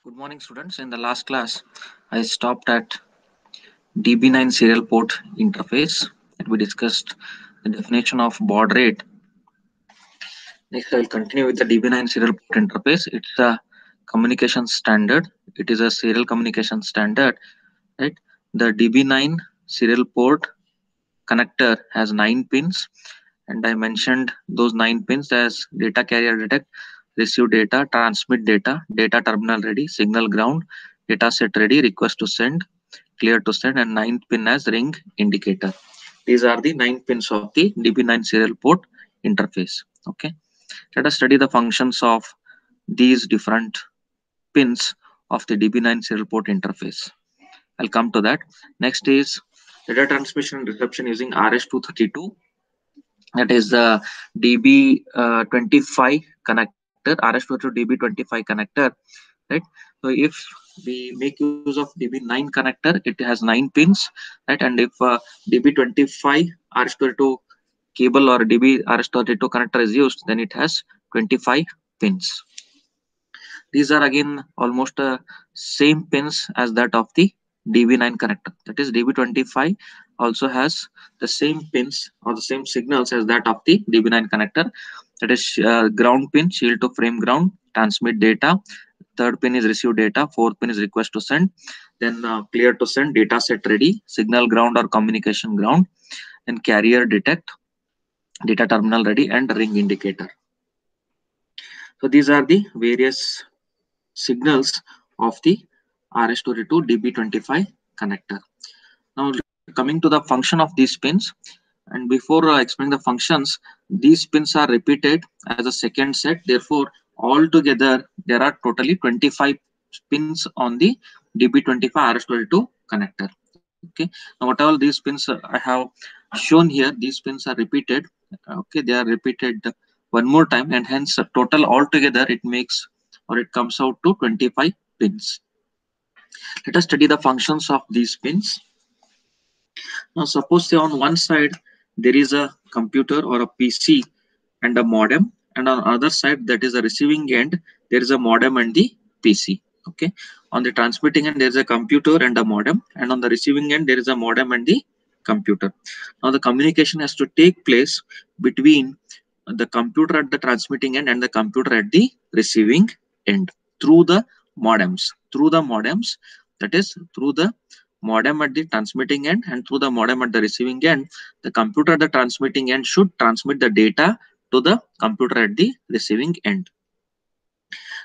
Good morning, students. In the last class, I stopped at DB9 serial port interface and we discussed the definition of baud rate. Next, I will continue with the DB9 serial port interface. It's a communication standard. It is a serial communication standard, right? The DB9 serial port connector has 9 pins, and I mentioned those 9 pins as data carrier detect, receive data, transmit data, data terminal ready, signal ground, data set ready, request to send, clear to send, and 9th pin as ring indicator. These are the 9 pins of the DB9 serial port interface. Okay, let us study the functions of these different pins of the DB9 serial port interface. I'll come to that. Next is data transmission and reception using RS-232. That is the DB25 connector, RS-232 DB25 connector, right? So if we make use of DB9 connector, it has 9 pins, right? And if DB25 RS-232 cable or DB RS-232 connector is used, then it has 25 pins. These are again almost same pins as that of the DB9 connector. That is DB25 also has the same pins or the same signals as that of the DB9 connector. That is ground pin, shield to frame ground, transmit data. Third pin is receive data. Fourth pin is request to send. Then clear to send, data set ready, signal ground or communication ground. Then carrier detect, data terminal ready, and ring indicator. So these are the various signals of the RS-232 DB25 connector. Now coming to the function of these pins, and before explaining the functions, these pins are repeated as a second set. Therefore, altogether there are totally 25 pins on the DB25 RS-232 connector. Okay. Now whatever these pins I have shown here, these pins are repeated. Okay, they are repeated one more time, and hence total altogether it makes or it comes out to 25 pins. Let us study the functions of these pins. Now suppose say on one side there is a computer or a PC and a modem, and on other side, that is the receiving end, there is a modem and the PC. Okay, on the transmitting end there is a computer and a modem, and on the receiving end there is a modem and the computer. Now the communication has to take place between the computer at the transmitting end and the computer at the receiving end through the modems, that is through the modem at the transmitting end and through the modem at the receiving end. The computer at the transmitting end should transmit the data to the computer at the receiving end.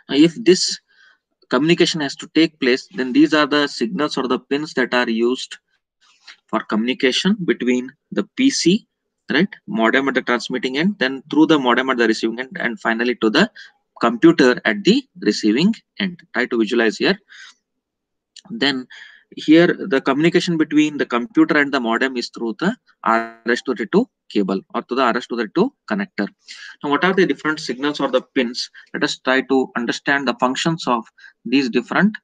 If this communication has to take place, then these are the signals or the pins that are used for communication between the PC, right, modem at the transmitting end, then through the modem at the receiving end, and finally to the computer at the receiving end. Try to visualize here. Then here the communication between the computer and the modem is through the RS-232 cable or to the RS-232 connector. Now what are the different signals or the pins? Let us try to understand the functions of these different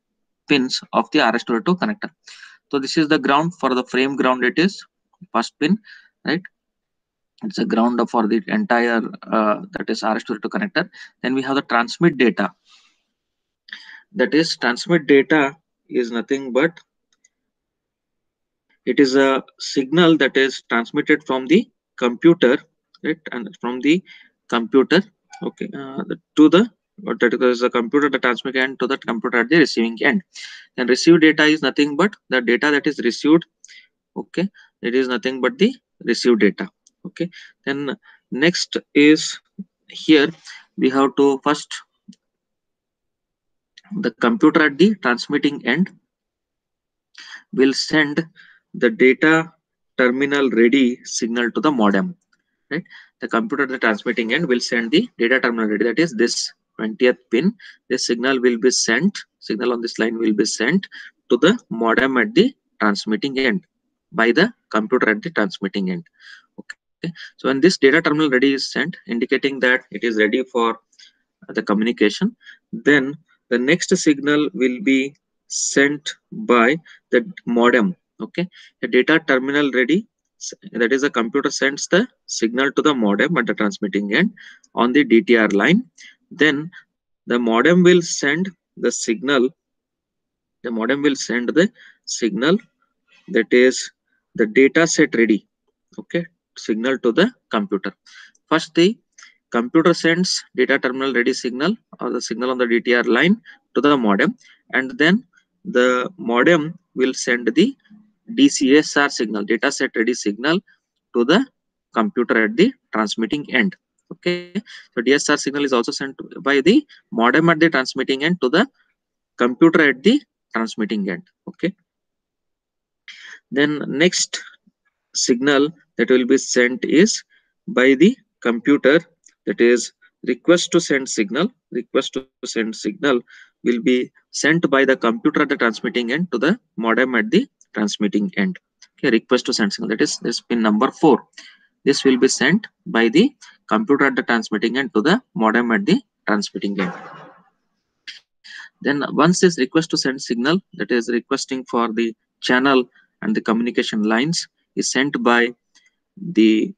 pins of the RS-232 connector. So this is the ground. For the frame ground, it is first pin, right? It's a ground for the entire that is RS-232 connector. Then we have the transmit data. That is transmit data is nothing but it is a signal that is transmitted from the computer, right, and from the computer, okay, to the that is a computer the transmitting end to the computer at the receiving end. And received data is nothing but the data that is received. Okay, it is nothing but the received data. Okay, then next is here we have to first the computer at the transmitting end will send the data terminal ready signal to the modem, right? The computer at the transmitting end will send the data terminal ready, that is this 20th pin. This signal will be sent, signal on this line will be sent to the modem at the transmitting end by the computer at the transmitting end. Okay, so when this data terminal ready is sent, indicating that it is ready for the communication, then the next signal will be sent by the modem. Okay, the data terminal ready, that is the computer sends the signal to the modem at the transmitting end on the DTR line. Then the modem will send the signal The modem will send the signal, that is the data set ready, okay, signal to the computer. First the computer sends data terminal ready signal or the signal on the DTR line to the modem, and then the modem will send the DCSR signal, data set ready signal, to the computer at the transmitting end. Okay, so DSR signal is also sent by the modem at the transmitting end to the computer at the transmitting end. Okay, then next signal that will be sent is by the computer, that is request to send signal. Request to send signal will be sent by the computer at the transmitting end to the modem at the transmitting end. Okay, request to send signal, that is this pin number 4. This will be sent by the computer at the transmitting end to the modem at the transmitting end. Then once this request to send signal, that is requesting for the channel and the communication lines, is sent by the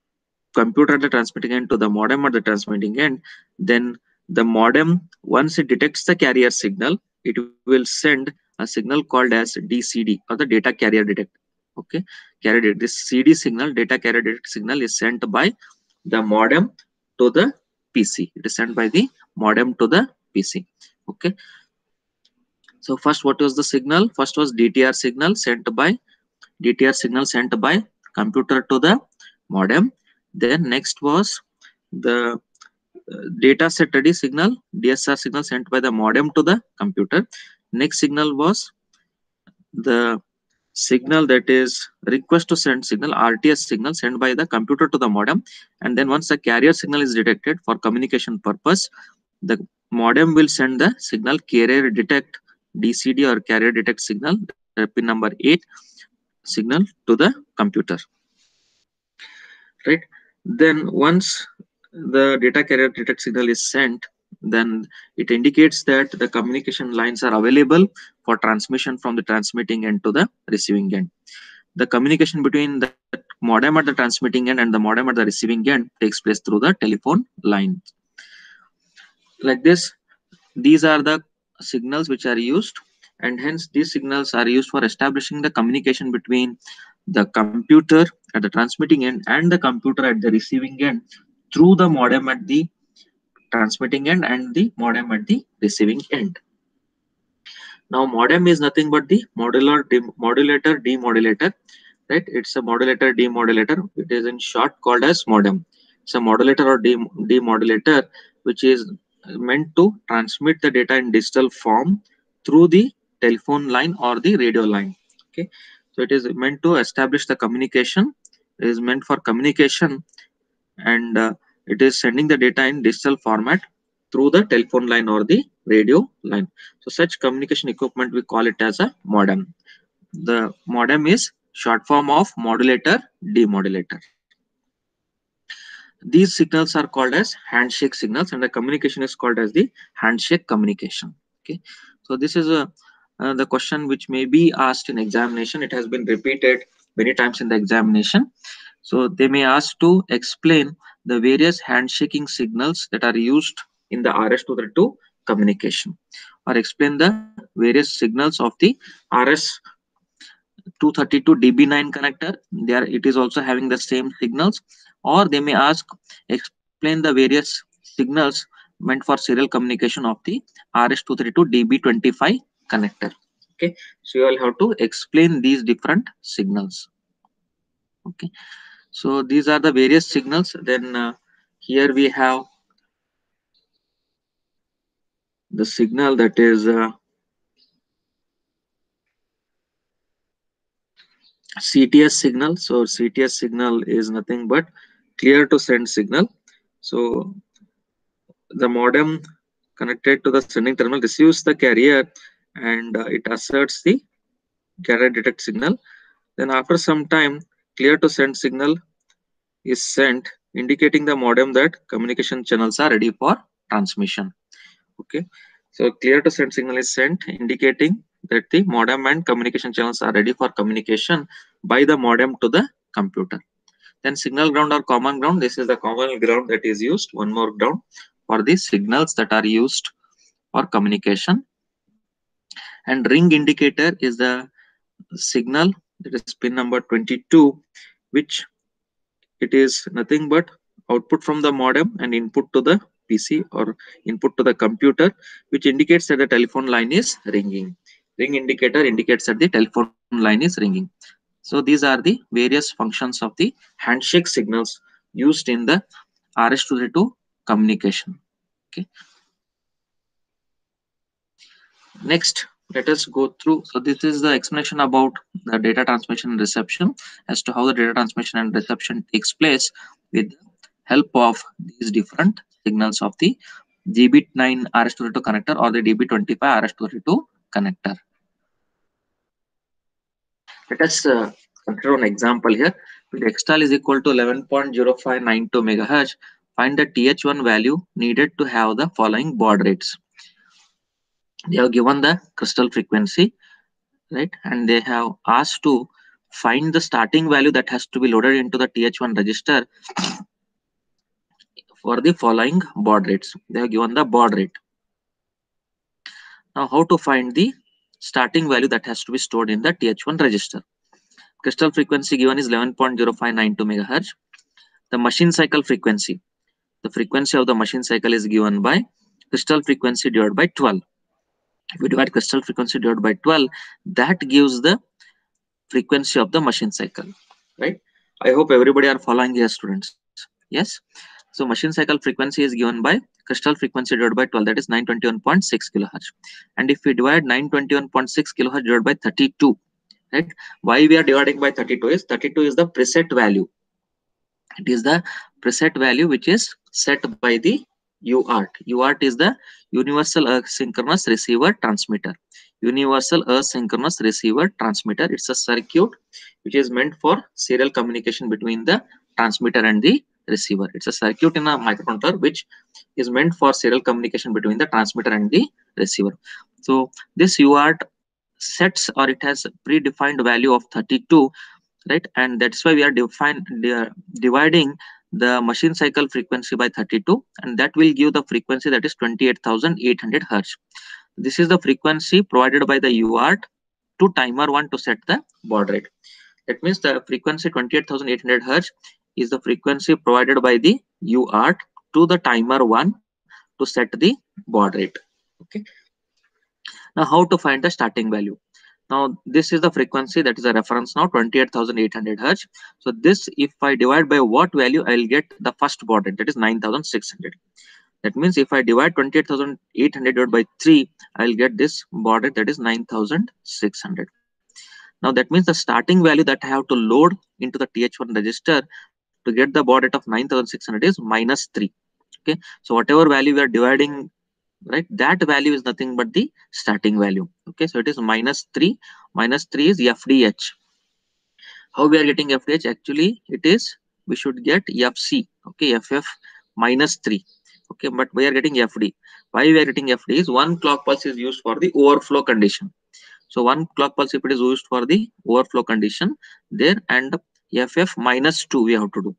computer at the transmitting end to the modem at the transmitting end, then the modem, once it detects the carrier signal, it will send a signal called as DCD, or the data carrier detect. Okay, carrier, this CD signal, data carrier detect signal, is sent by the modem to the PC. It is sent by the modem to the PC. Okay, so first, what was the signal? First was DTR signal sent by computer to the modem. Then next was the data set ready signal, DSR signal, sent by the modem to the computer. Next signal was the signal, that is request to send signal, RTS signal, sent by the computer to the modem. And then once the carrier signal is detected for communication purpose, the modem will send the signal carrier detect, DCD or carrier detect signal, pin number 8 signal, to the computer, right? Then once the data carrier detect signal is sent, then it indicates that the communication lines are available for transmission from the transmitting end to the receiving end. The communication between the modem at the transmitting end and the modem at the receiving end takes place through the telephone line. Like this, these are the signals which are used, and hence these signals are used for establishing the communication between the computer at the transmitting end and the computer at the receiving end through the modem at the transmitting end and the modem at the receiving end. Now modem is nothing but the modulator demodulator, right? It's a modulator demodulator. It is in short called as modem. It's a modulator or demodulator which is meant to transmit the data in digital form through the telephone line or the radio line. Okay, so it is meant to establish the communication. It is meant for communication, and it is sending the data in digital format through the telephone line or the radio line. So such communication equipment, we call it as a modem. The modem is short form of modulator demodulator. These signals are called as handshake signals, and the communication is called as the handshake communication. Okay, so this is the question which may be asked in examination. It has been repeated many times in the examination. So they may ask to explain the various handshaking signals that are used in the RS-232 communication, or explain the various signals of the RS-232 DB9 connector. There it is also having the same signals, or they may ask explain the various signals meant for serial communication of the RS-232 DB25 connector. Okay, so you all have to explain these different signals. Okay, so these are the various signals. Then here we have the signal, that is CTS signal. So CTS signal is nothing but clear to send signal. So the modem connected to the sending terminal receives the carrier, and it asserts the carrier detect signal. Then after some time, clear to send signal is sent, indicating the modem that communication channels are ready for transmission. Okay, so clear to send signal is sent, indicating that the modem and communication channels are ready for communication by the modem to the computer. Then signal ground or common ground, this is the common ground that is used, one more ground for the signals that are used for communication. And ring indicator is the signal, that is pin number 22, which it is nothing but output from the modem and input to the PC or input to the computer, which indicates that the telephone line is ringing. Ring indicator indicates that the telephone line is ringing. So these are the various functions of the handshake signals used in the RS-232 communication. Okay. Next, let us go through. So this is the explanation about the data transmission and reception, as to how the data transmission and reception takes place with the help of these different signals of the GB9 RS-232 connector or the DB25 RS-232 connector. Let us consider an example here. With xtal is equal to 11.0592 megahertz, find the TH1 value needed to have the following baud rates. They have given the crystal frequency, right? And they have asked to find the starting value that has to be loaded into the TH1 register for the following baud rates. They have given the baud rate. Now, how to find the starting value that has to be stored in the TH1 register? Crystal frequency given is 11.0592 megahertz. The machine cycle frequency. The frequency of the machine cycle is given by crystal frequency divided by 12. If we divide crystal frequency divided by 12, that gives the frequency of the machine cycle, right? I hope everybody are following here, students. Yes. So machine cycle frequency is given by crystal frequency divided by 12, that is 921.6 kilohertz. And if we divide 921.6 kilohertz divided by 32, right? Why we are dividing by 32 is 32 is the preset value. It is the preset value which is set by the UART. UART is the Universal Asynchronous Receiver Transmitter. Universal Asynchronous Receiver Transmitter. It's a circuit which is meant for serial communication between the transmitter and the receiver. It's a circuit in a microcontroller which is meant for serial communication between the transmitter and the receiver. So this UART sets, or it has predefined value of 32, right? And that's why we are dividing the machine cycle frequency by 32, and that will give the frequency that is 28,800 hertz. This is the frequency provided by the UART to timer 1 to set the baud rate. That means the frequency 28,800 hertz is the frequency provided by the UART to the timer 1 to set the baud rate. Okay. Now, how to find the starting value? Now, this is the frequency that is a reference now, 28,800 hertz. So this, if I divide by what value, I'll get the first baud rate, that is 9,600. That means if I divide 28,800 divided by 3, I'll get this baud rate, that is 9,600. Now that means the starting value that I have to load into the TH1 register to get the baud rate of 9,600 is minus 3. Okay. So whatever value we are dividing, right, that value is nothing but the starting value. Okay, so it is minus 3. Minus 3 is FDH. How we are getting FDH? Actually, it is, we should get FC. Okay, FF minus 3. Okay, but we are getting FD. Why we are getting FD is one clock pulse is used for the overflow condition. So one clock pulse, if it is used for the overflow condition there, and FF minus 2 we have to do.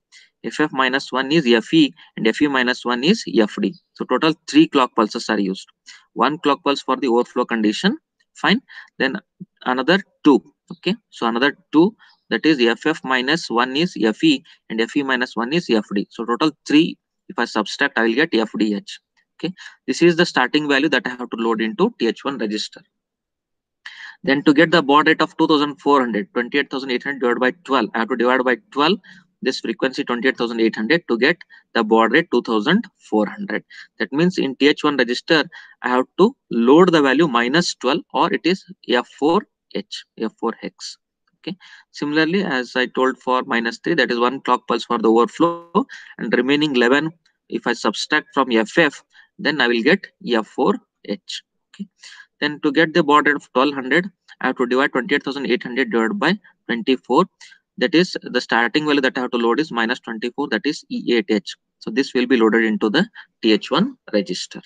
FF minus 1 is FE and FE minus 1 is FD. So total 3 clock pulses are used. One clock pulse for the overflow condition, fine. Then another 2. Okay, so another 2, that is FF minus 1 is FE and FE minus 1 is FD. So total 3. If I subtract, I will get FDH. Okay, this is the starting value that I have to load into TH1 register. Then to get the baud rate of 2400, 28,800 divided by 12, I have to divide by 12 this frequency 28,800 to get the baud rate 2400. That means in TH1 register, I have to load the value minus 12, or it is F4H, F4 hex. Okay. Similarly, as I told for minus 3, that is one clock pulse for the overflow, and remaining 11, if I subtract from FF, then I will get F4H. Okay. Then to get the baud rate of 1200, I have to divide 28,800 divided by 24. That is the starting value that I have to load is minus 24, that is E8H. So this will be loaded into the TH1 register.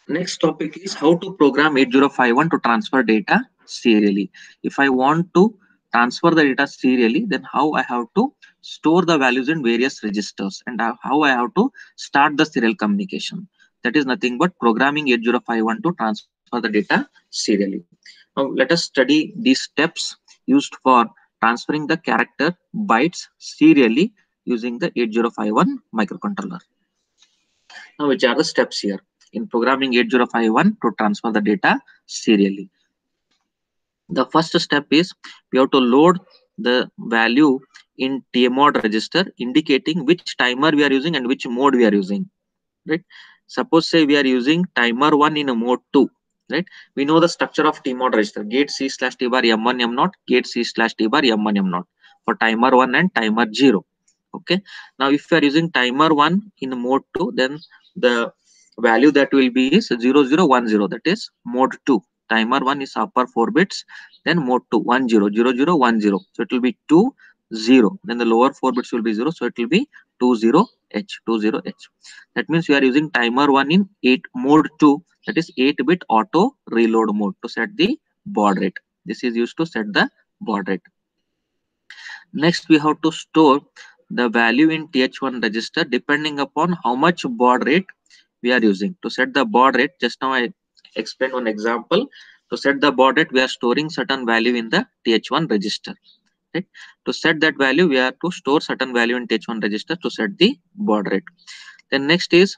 Next topic is how to program 8051 to transfer data serially. If I want to transfer the data serially, then how I have to store the values in various registers, and how I have to start the serial communication. That is nothing but programming 8051 to transfer transfer the data serially. Now let us study these steps used for transferring the character bytes serially using the 8051 microcontroller. Now, which are the steps here in programming 8051 to transfer the data serially? The first step is we have to load the value in tmod register indicating which timer we are using and which mode we are using, right? Suppose say we are using timer 1 in a mode 2, right? We know the structure of tmod register: gate c slash t bar m1 m0, gate c slash t bar m1 m0 for timer 1 and timer 0. Okay, now if you are using timer 1 in mode 2, then the value that will be is 0010, that is mode 2. Timer 1 is upper 4 bits, then mode 2 10, so it will be 20, then the lower 4 bits will be 0, so it will be 20h. That means we are using timer 1 in 8 mode 2, that is 8-bit auto reload mode to set the baud rate. This is used to set the baud rate. Next, we have to store the value in TH1 register depending upon how much baud rate we are using. To set the baud rate, just now I explained one example. To set the baud rate, we are storing certain value in the TH1 register. Right? To set that value, we have to store certain value in TH1 register to set the baud rate. Then next is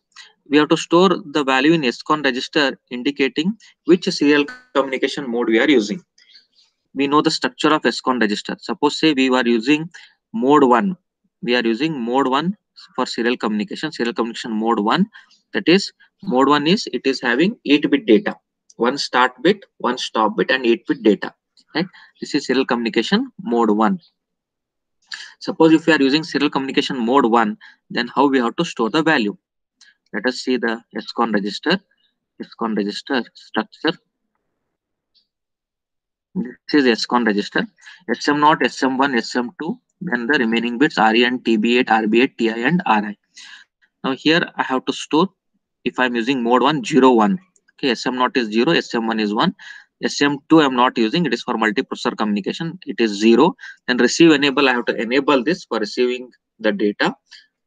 we have to store the value in SCON register indicating which serial communication mode we are using. We know the structure of SCON register. Suppose say we are using mode 1. We are using mode 1 for serial communication mode 1. That is mode 1 is it is having 8-bit data, one start bit, one stop bit, and 8-bit data. Right? This is serial communication mode 1. Suppose if we are using serial communication mode 1, then how we have to store the value? Let us see the SCON register. SCON register structure. This is SCON register. SM0, SM1, SM2, then the remaining bits RE and TB8, RB8, TI and RI. Now here I have to store, if I'm using mode 1, 0, 1. Okay, SM0 is 0, SM1 is 1. SM2 I'm not using, it is for multiprocessor communication, it is 0. Then receive enable, I have to enable this for receiving the data.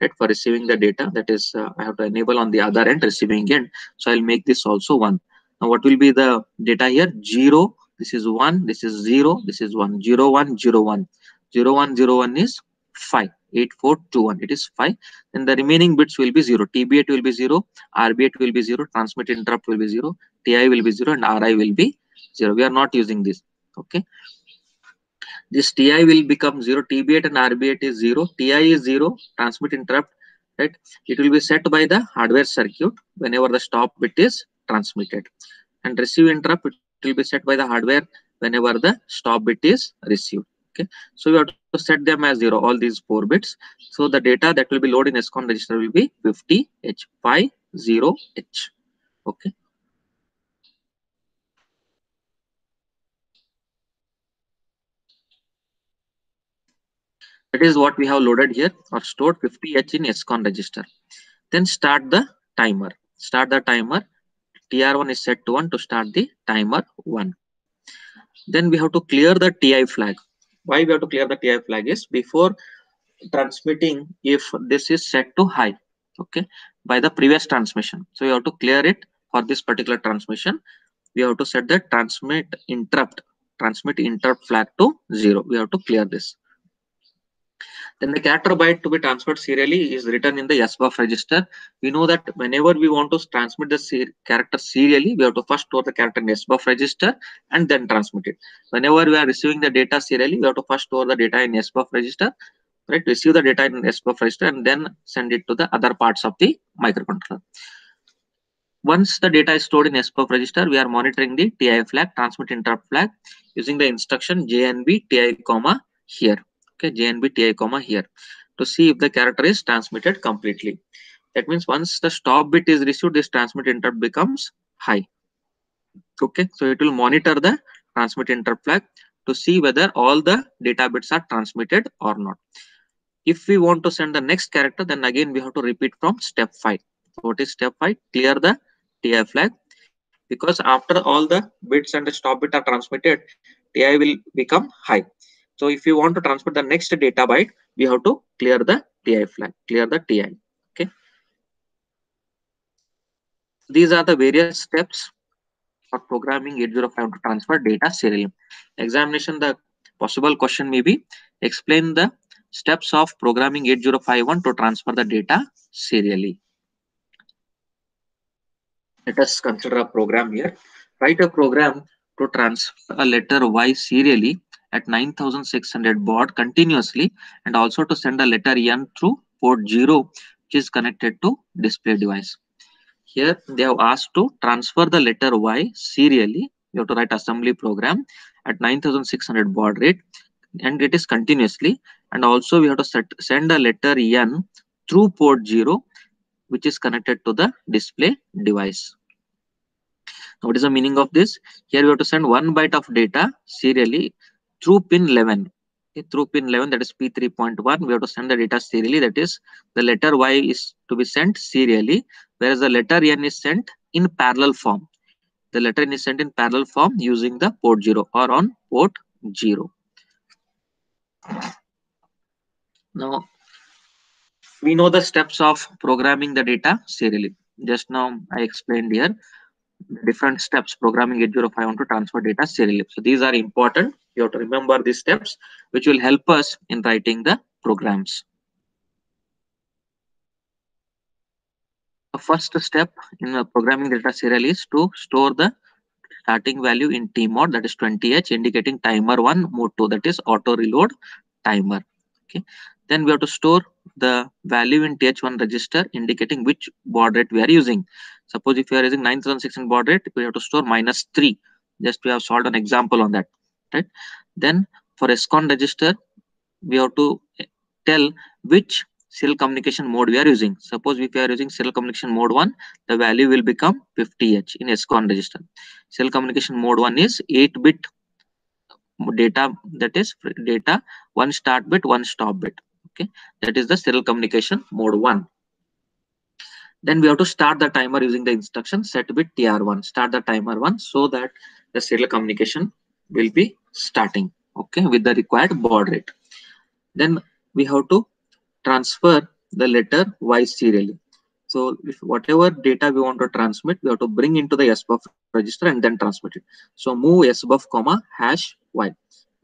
Right, for receiving the data, that is I have to enable on the other end, receiving end. So I'll make this also 1. Now what will be the data here? 0, this is 1, this is 0, this is 1, 0, 1, 0, 1. 0, 1, 0, 1 is 5, 8, 4, 2, 1. It is 5. Then the remaining bits will be 0. TB8 will be 0, RB8 will be 0, transmit interrupt will be 0, TI will be 0, and RI will be 0. We are not using this. Okay. This TI will become 0, TB8 and RB8 is 0, TI is 0, transmit interrupt, right? It will be set by the hardware circuit whenever the stop bit is transmitted. And receive interrupt, it will be set by the hardware whenever the stop bit is received. Okay, so we have to set them as 0, all these 4 bits. So the data that will be loaded in SCON register will be 50H, 50H. Okay. That is what we have loaded here or stored 50H in SCON register. Then start the timer. Start the timer. TR1 is set to 1 to start the timer 1. Then we have to clear the TI flag. Why we have to clear the TI flag is before transmitting, if this is set to high, okay, by the previous transmission. So you have to clear it for this particular transmission. We have to set the transmit interrupt flag to 0. We have to clear this. Then the character byte to be transferred serially is written in the SBUF register. We know that whenever we want to transmit the character serially, we have to first store the character in SBUF register and then transmit it. Whenever we are receiving the data serially, we have to first store the data in SBUF register, right? Receive the data in SBUF register and then send it to the other parts of the microcontroller. Once the data is stored in SBUF register, we are monitoring the TI flag, transmit interrupt flag, using the instruction JNB TI comma here. Okay, JNB TI comma here to see if the character is transmitted completely. That means once the stop bit is received, this transmit interrupt becomes high. Okay, so it will monitor the transmit interrupt flag to see whether all the data bits are transmitted or not. If we want to send the next character, then again we have to repeat from step 5. So what is step 5? Clear the TI flag, because after all the bits and the stop bit are transmitted, TI will become high. So if you want to transmit the next data byte, we have to clear the TI flag, clear the TI. Okay. These are the various steps for programming 8051 to transfer data serially. Examination, the possible question may be, explain the steps of programming 8051 to transfer the data serially. Let us consider a program here. Write a program to transfer a letter Y serially at 9600 baud continuously, and also to send a letter N through port 0, which is connected to display device. Here they have asked to transfer the letter Y serially. You have to write assembly program at 9600 baud rate, and it is continuously, and also we have to send a letter N through port 0, which is connected to the display device. What is the meaning of this? Here we have to send 1 byte of data serially through pin 11. Okay, through pin 11, that is P3.1, we have to send the data serially. That is, the letter Y is to be sent serially, whereas the letter N is sent in parallel form. The letter N is sent in parallel form using the port 0 or on port 0. Now, we know the steps of programming the data serially. Just now I explained here different steps programming 8051 to transfer data serially. So these are important. You have to remember these steps, which will help us in writing the programs. The first step in programming data serial is to store the starting value in T mode, that is 20H, indicating timer 1, mode 2, that is auto reload timer. Okay. Then we have to store the value in TH1 register, indicating which baud rate we are using. Suppose if you are using 9600 baud rate, we have to store -3. Just we have solved an example on that, right? Then for SCON register, we have to tell which serial communication mode we are using. Suppose if we are using serial communication mode 1, the value will become 50H in SCON register. Serial communication mode 1 is 8-bit data, that is data 1 start bit, 1 stop bit. Okay, that is the serial communication mode 1. Then we have to start the timer using the instruction set bit TR1. Start the timer 1 so that the serial communication will be starting, okay, with the required baud rate. Then we have to transfer the letter Y serially. So if whatever data we want to transmit, we have to bring into the SBUF register and then transmit it. So move SBUF comma #Y.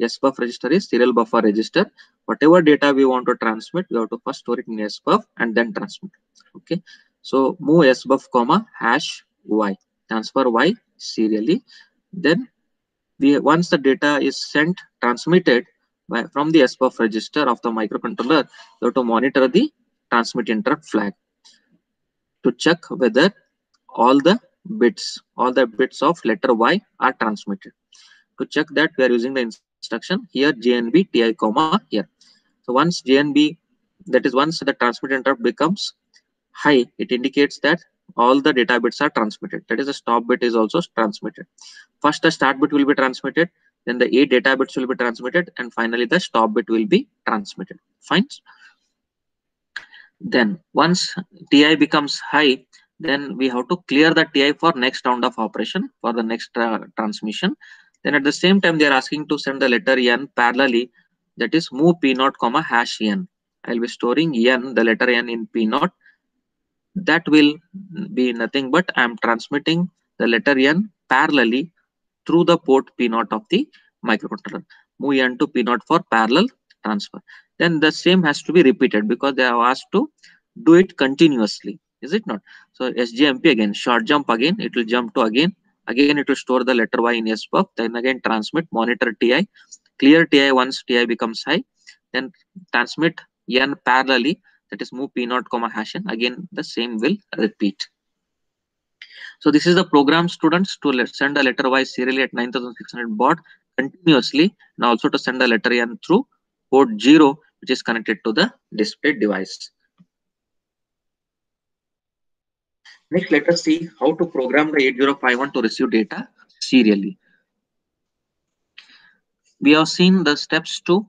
SBUF register is serial buffer register. Whatever data we want to transmit, we have to first store it in SBUF and then transmit. Okay. So move SBUF comma #Y. Transfer Y serially. Then once the data is sent, transmitted from the SBUF register of the microcontroller, you have to monitor the transmit interrupt flag to check whether all the bits of letter Y are transmitted. To check that, we are using the instruction here JNB TI comma here. So once JNB, that is once the transmit interrupt becomes high, it indicates that all the data bits are transmitted. That is, the stop bit is also transmitted. First the start bit will be transmitted, then the 8 data bits will be transmitted, and finally the stop bit will be transmitted. Fine. Then once TI becomes high, then we have to clear the TI for next round of operation for the next transmission. Then at the same time, they are asking to send the letter N parallelly, that is move P0 comma #N. I will be storing N, the letter N in P0. That will be nothing but I am transmitting the letter N parallelly through the port P0 of the microcontroller. Move N to P0 for parallel transfer. Then the same has to be repeated because they have asked to do it continuously, is it not? So SJMP again, short jump again, it will jump to again it will store the letter Y in SBUF, then again transmit, monitor TI, clear TI once TI becomes high, then transmit N parallelly, that is move P0 comma #N. Again the same will repeat. So this is the program, students, to send a letter Y serially at 9600 baud continuously, and also to send a letter N through port 0, which is connected to the display device. Next, let us see how to program the 8051 to receive data serially. We have seen the steps to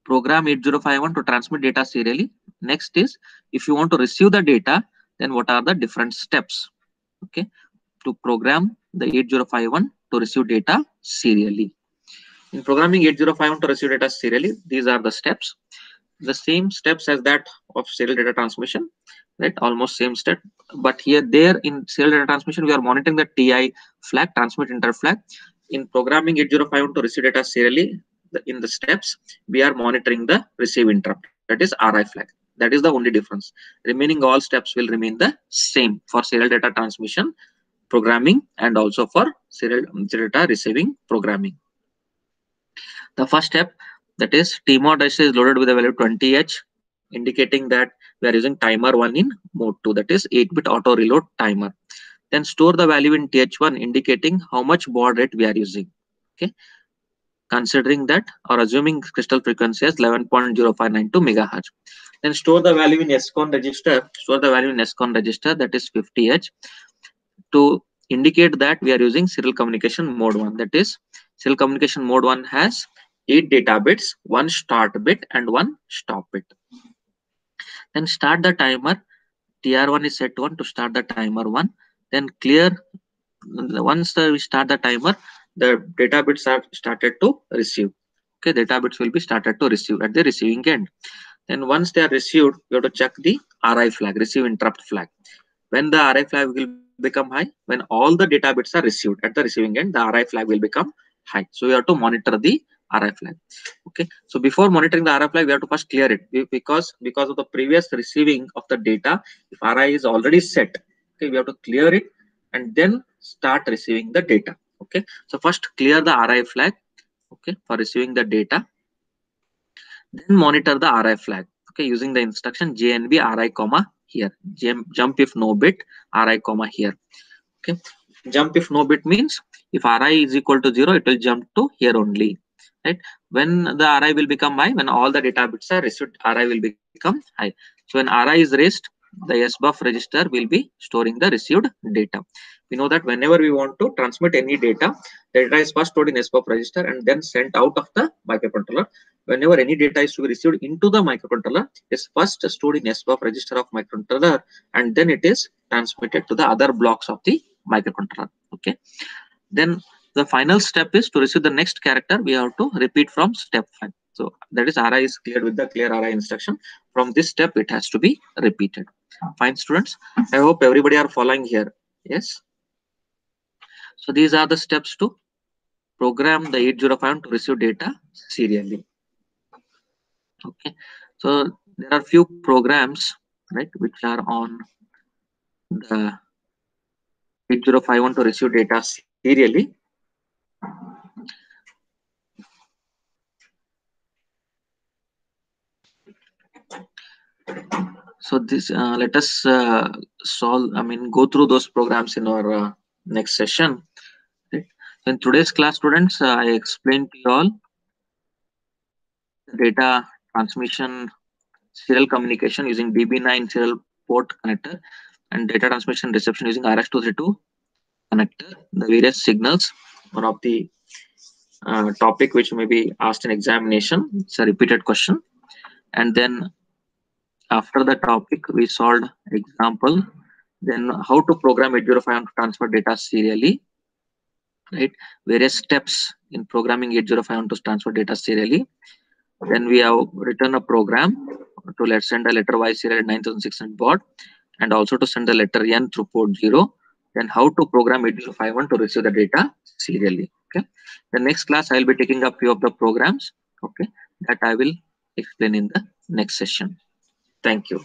program 8051 to transmit data serially. Next is, if you want to receive the data, then what are the different steps, okay, to program the 8051 to receive data serially. In programming 8051 to receive data serially, these are the steps. the same steps as that of serial data transmission, right? Almost same step, but here there in serial data transmission we are monitoring the TI flag, transmit inter flag. In programming 8051 to receive data serially, in the steps we are monitoring the receive interrupt, that is RI flag. That is the only difference. Remaining all steps will remain the same for serial data transmission programming and also for serial data receiving programming. The first step, that is TMOD register is loaded with a value 20H, indicating that we are using timer 1 in mode 2, that is 8-bit auto reload timer. Then store the value in TH1, indicating how much baud rate we are using. Okay, considering that or assuming crystal frequency as 11.0592 megahertz. Then store the value in SCON register. Store the value in SCON register, that is 50H, to indicate that we are using serial communication mode 1. That is, serial communication mode 1 has 8 data bits, 1 start bit and 1 stop bit. Then start the timer. TR1 is set to 1 to start the timer 1. Then clear. Once we start the timer, the data bits are started to receive. Okay, data bits will be started to receive at the receiving end. Then once they are received, you have to check the RI flag, receive interrupt flag. When the RI flag will become high, when all the data bits are received at the receiving end, the RI flag will become high. So we have to monitor the RI flag. Okay, so before monitoring the RI flag, we have to first clear it, because of the previous receiving of the data, if RI is already set, okay, we have to clear it and then start receiving the data. Okay, so first clear the RI flag, okay, for receiving the data. Then monitor the RI flag, okay, using the instruction JNB RI comma here, jump if no bit RI comma here. Okay, jump if no bit means if RI is equal to 0, it will jump to here only, right? When the RI will become high, when all the data bits are received, RI will become high. So when RI is raised, the SBUF register will be storing the received data. We know that whenever we want to transmit any data, the data is first stored in SBUF register and then sent out of the microcontroller. Whenever any data is to be received into the microcontroller, it is first stored in SBUF register of microcontroller and then it is transmitted to the other blocks of the microcontroller. Okay, then the final step is to receive the next character. We have to repeat from step 5. So that is RI is cleared with the clear RI instruction. From this step, it has to be repeated. Fine, students. I hope everybody are following here. Yes. So these are the steps to program the 8051 to receive data serially. Okay. So there are few programs, right, which are on the 8051 to receive data serially. So this let us go through those programs in our next session. Right? In today's class, students, I explained to you all the data transmission serial communication using DB9 serial port connector and data transmission reception using RS-232 connector, the various signals. One of the topic which may be asked in examination. It's a repeated question. And then after the topic, we solved example. Then how to program 8051 to transfer data serially, right? Various steps in programming 8051 to transfer data serially. Then we have written a program to let's send a letter Y serial at 9600 baud and also to send the letter N through port 0. Then how to program 8051 to receive the data serially. Okay. The next class I will be taking up few of the programs. Okay, that I will explain in the next session. Thank you.